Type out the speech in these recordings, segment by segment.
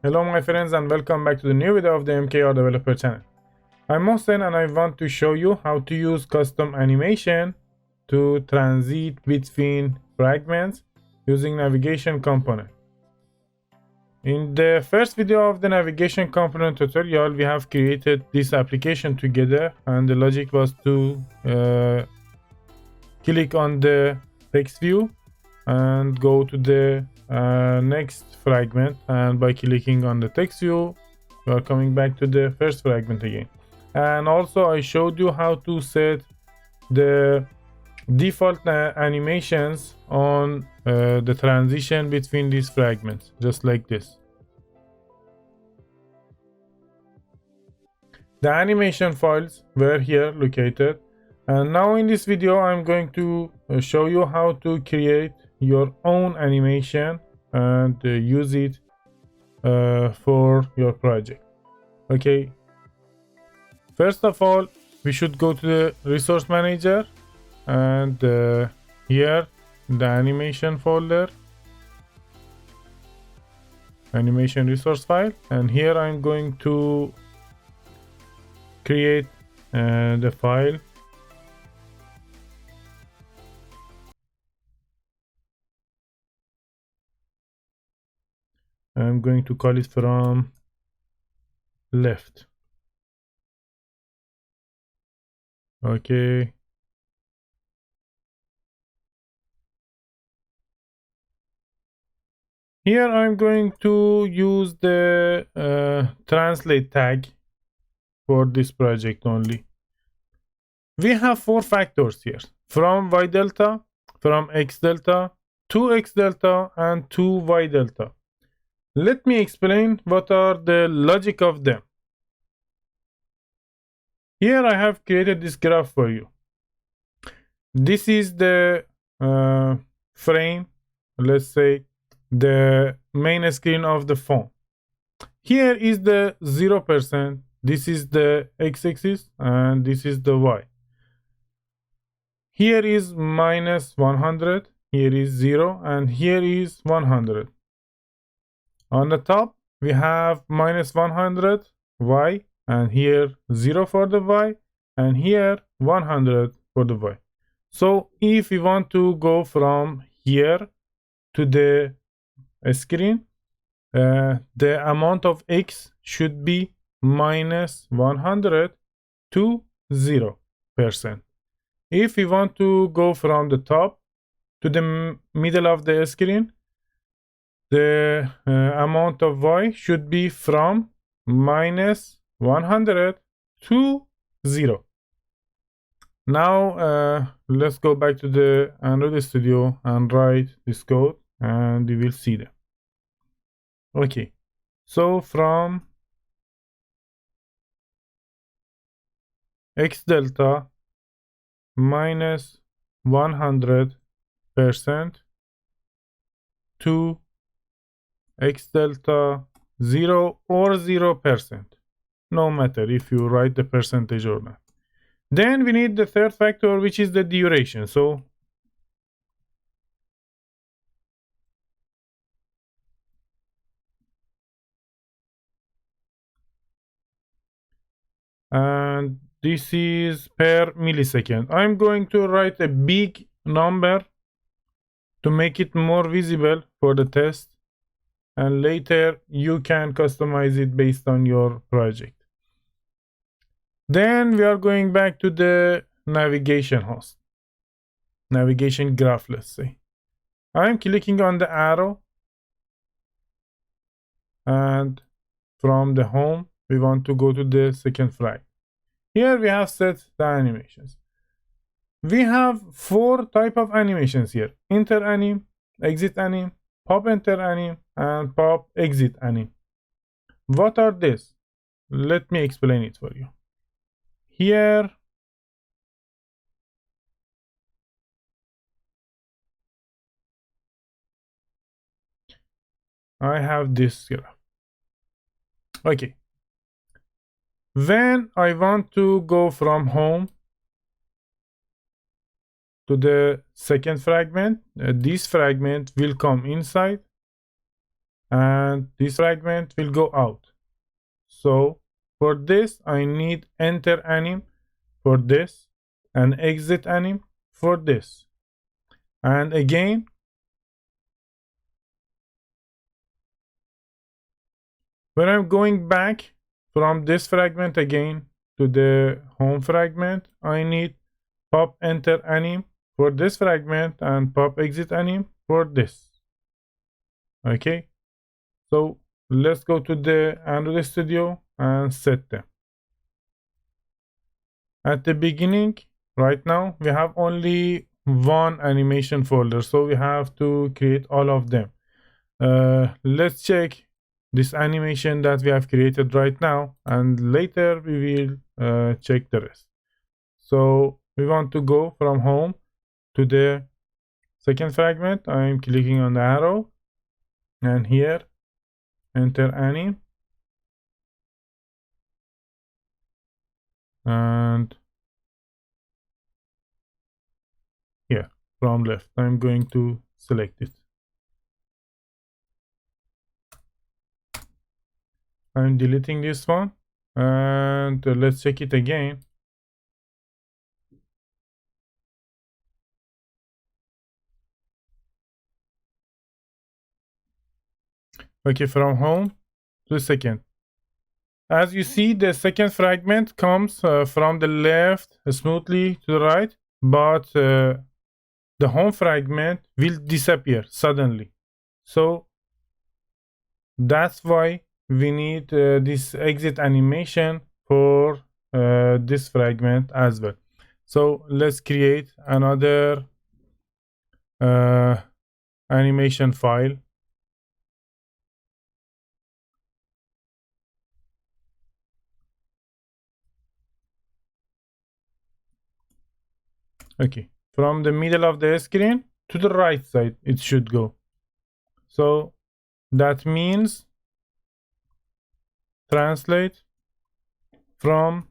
Hello my friends and welcome back to the new video of the MKR developer channel. I'm Mohsen and I want to show you how to use custom animation to transit between fragments using navigation component. In the first video of the navigation component tutorial, we have created this application together, and the logic was to click on the text view and go to the next fragment, and by clicking on the text view we are coming back to the first fragment again. And also I showed you how to set the default animations on the transition between these fragments, just like this. The animation files were here located, and now in this video I'm going to show you how to create your own animation and use it for your project. Okay, first of all we should go to the resource manager, and here the animation folder, animation resource file, and here I'm going to create the file. I'm going to call it from left. Okay, here I'm going to use the translate tag for this project only. We have four factors here: from y delta, from x delta, to x delta, and to y delta. Let me explain what are the logic of them. Here I have created this graph for you. This is the frame, let's say the main screen of the phone. Here is the 0%, this is the x-axis, and this is the y. Here is minus 100, here is 0, and here is 100. On the top we have minus 100 y, and here 0 for the y, and here 100 for the y. So if we want to go from here to the screen, the amount of x should be minus 100 to 0%. If we want to go from the top to the middle of the screen, the amount of y should be from minus 100 to 0. Now let's go back to the Android Studio and write this code, and we will see them. Okay, so from x delta minus 100% to x delta 0 or 0%, no matter if you write the percentage or not. Then we need the third factor, which is the duration. So and this is per millisecond. I'm going to write a big number to make it more visible for the test, and later you can customize it based on your project. Then we are going back to the navigation host, navigation graph, let's say. I'm clicking on the arrow, and from the home we want to go to the second flag. Here we have set the animations. We have four type of animations here: enter anim, exit anim, pop enter anim, and pop exit anim. What are these? Let me explain it for you. Here I have this graph. Okay, when I want to go from home to the second fragment, this fragment will come inside, and this fragment will go out. So for this, I need enter anim for this and exit anim for this. And again, when I'm going back from this fragment again to the home fragment, I need pop enter anim for this fragment and pop exit anim for this. Okay, so let's go to the Android Studio and set them. At the beginning, right now, we have only one animation folder, so we have to create all of them. Let's check this animation that we have created right now, and later we will check the rest. So we want to go from home to the second fragment. I'm clicking on the arrow, and here enter anim, and here from left I'm going to select it. I'm deleting this one, and let's check it again. Okay, from home to second. As you see, the second fragment comes from the left smoothly to the right, but the home fragment will disappear suddenly. So that's why we need this exit animation for this fragment as well. So let's create another animation file. Okay, from the middle of the screen to the right side it should go. So that means translate from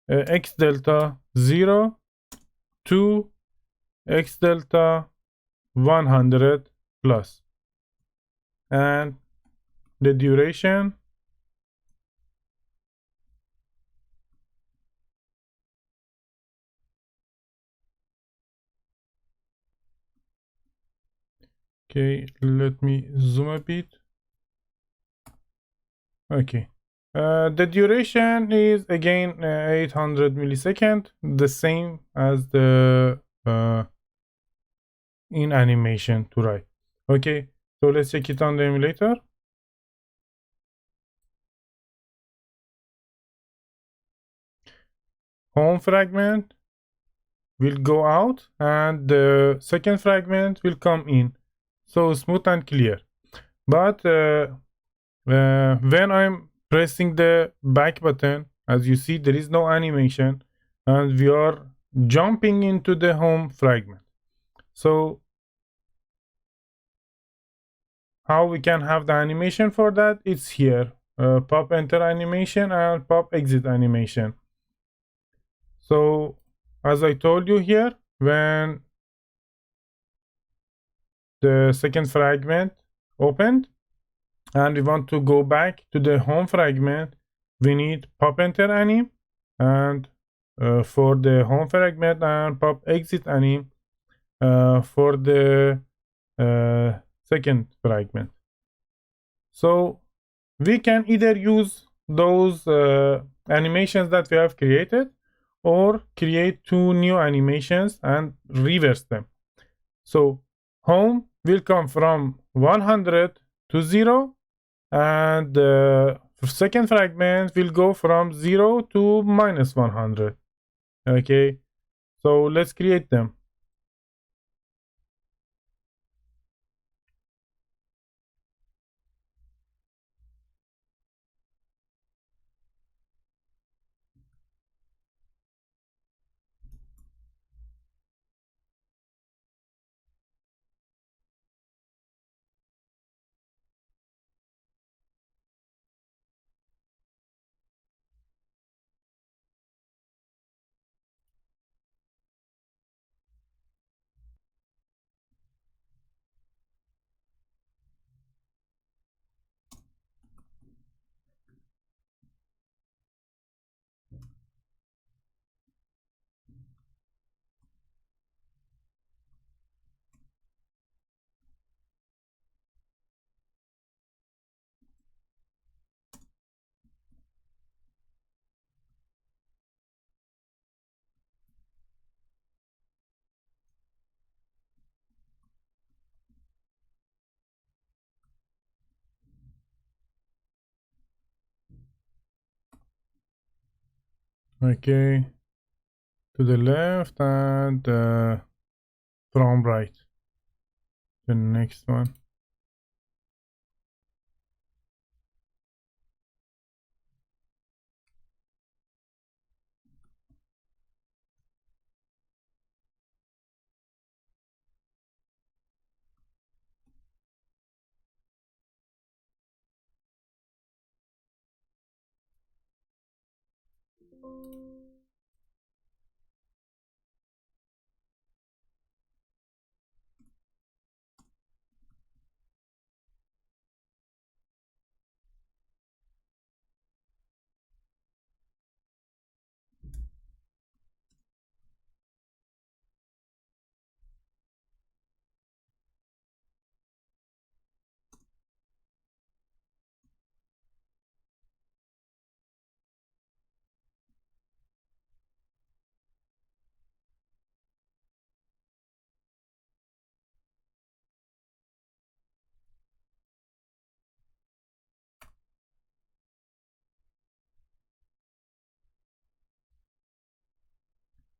x delta 0 to x delta 100 plus, and the duration okay, let me zoom a bit. Okay, the duration is again 800 millisecond, the same as the in animation to right. Okay, so let's check it on the emulator. Home fragment will go out and the second fragment will come in, so smooth and clear. But when I'm pressing the back button, as you see, there is no animation and we are jumping into the home fragment. So how we can have the animation for that? It's here, pop enter animation and pop exit animation. So as I told you here, when the second fragment opened and we want to go back to the home fragment, we need pop enter anim and for the home fragment and pop exit anim for the second fragment. So we can either use those animations that we have created or create two new animations and reverse them. So home will come from 100 to 0, and the second fragment will go from 0 to minus 100. Okay, so let's create them. Okay, to the left and from right. The next one.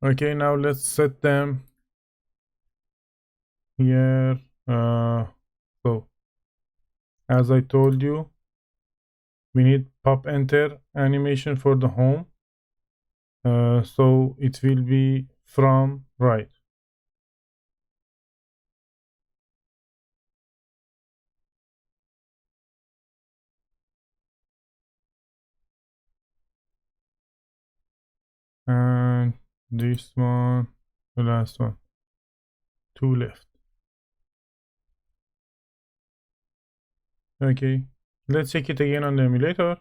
Okay, now let's set them here. So as I told you, we need pop enter animation for the home. So it will be from right. And this one, the last one, two left. Okay, let's check it again on the emulator.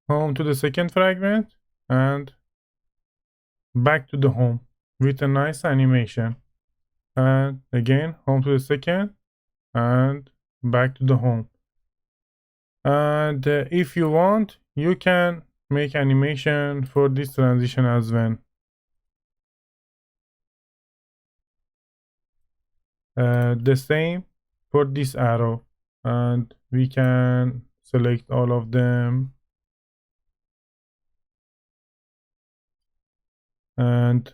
Home to the second fragment and back to the home with a nice animation. And again, home to the second and back to the home. And if you want, you can make animation for this transition as well. The same for this arrow, and we can select all of them and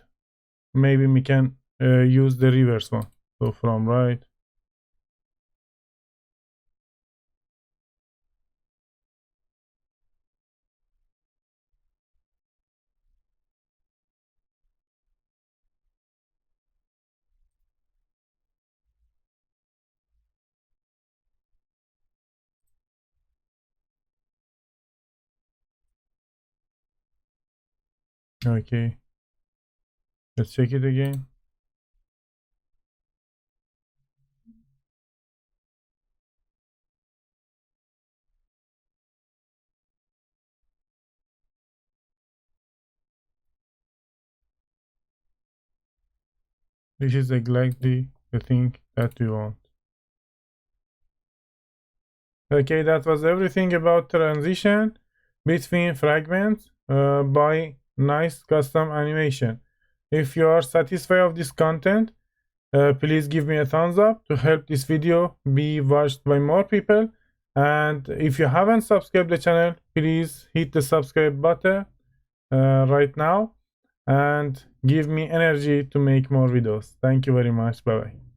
maybe we can use the reverse one, so from right. Okay, let's check it again. This is exactly the thing that we want. Okay, that was everything about transition between fragments by nice custom animation. If you are satisfied of this content, please give me a thumbs up to help this video be watched by more people. And if you haven't subscribed the channel, please hit the subscribe button right now and give me energy to make more videos. Thank you very much. Bye bye.